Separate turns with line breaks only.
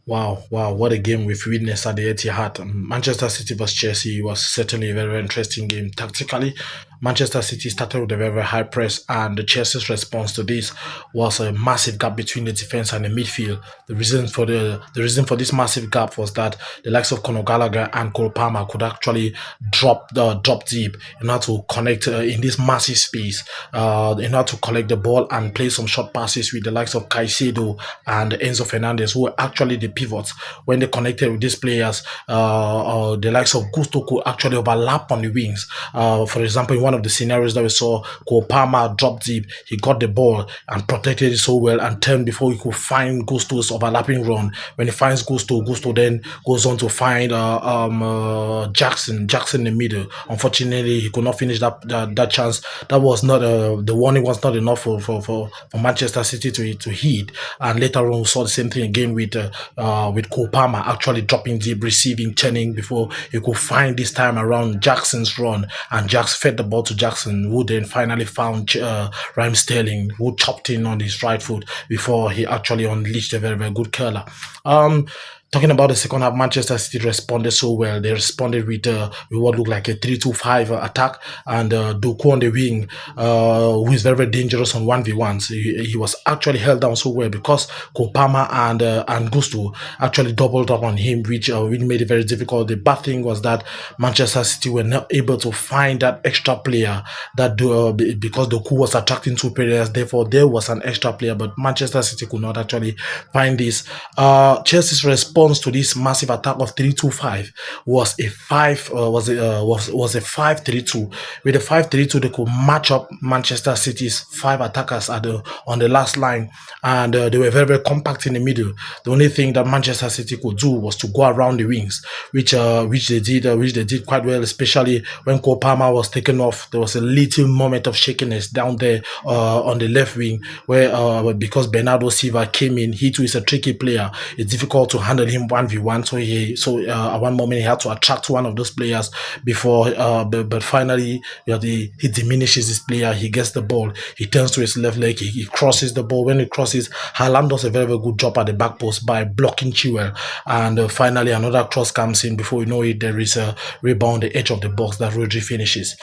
Wow, wow, what a game we've witnessed at the Etihad. Manchester City vs Chelsea was certainly a very, very interesting game. Tactically, Manchester City started with a very, very high press, and the Chelsea's response to this was a massive gap between the defense and the midfield. The reason for this massive gap was that the likes of Conor Gallagher and Cole Palmer could actually drop deep in order to connect in this massive space, in order to collect the ball and play some short passes with the likes of Caicedo and Enzo Fernandez, who were actually the pivots. When they connected with these players, the likes of Gusto could actually overlap on the wings. For example, in one of the scenarios that we saw, Cole Palmer dropped deep, he got the ball and protected it so well and turned before he could find Gusto's overlapping run. When he finds Gusto then goes on to find Jackson in the middle. Unfortunately, he could not finish that chance. That was not the warning was not enough for Manchester City to hit. And later on, we saw the same thing again with Cole Palmer actually dropping deep, receiving, turning before he could find this time around Jackson's run, and Jax fed the ball to Jackson, who then finally found Raheem Sterling, who chopped in on his right foot before he actually unleashed a very, very good curler. Talking about the second half, Manchester City responded so well. They responded with what looked like a 3-2-5 attack, and Doku on the wing, who is very, very dangerous on 1v1s. He was actually held down so well because Kopama and Gusto actually doubled up on him, which made it very difficult. The bad thing was that Manchester City were not able to find that extra player because Doku was attracting two players. Therefore, there was an extra player, but Manchester City could not actually find this. Chelsea's response to this massive attack of 3-2-5 was a 5-3-2. With the 5-3-2, they could match up Manchester City's five attackers on the last line, and they were very, very compact in the middle. The only thing that Manchester City could do was to go around the wings, which they did quite well, especially when Cole Palmer was taken off. There was a little moment of shakiness down there on the left wing, where because Bernardo Silva came in, he too is a tricky player. It's difficult to handle him 1v1, so at one moment he had to attract one of those players before but finally he diminishes this player. He gets the ball, he turns to his left leg, he crosses the ball. When he crosses, Haaland does a very, very good job at the back post by blocking Chilwell, and finally another cross comes in. Before you know it, there is a rebound on the edge of the box that Rodri finishes.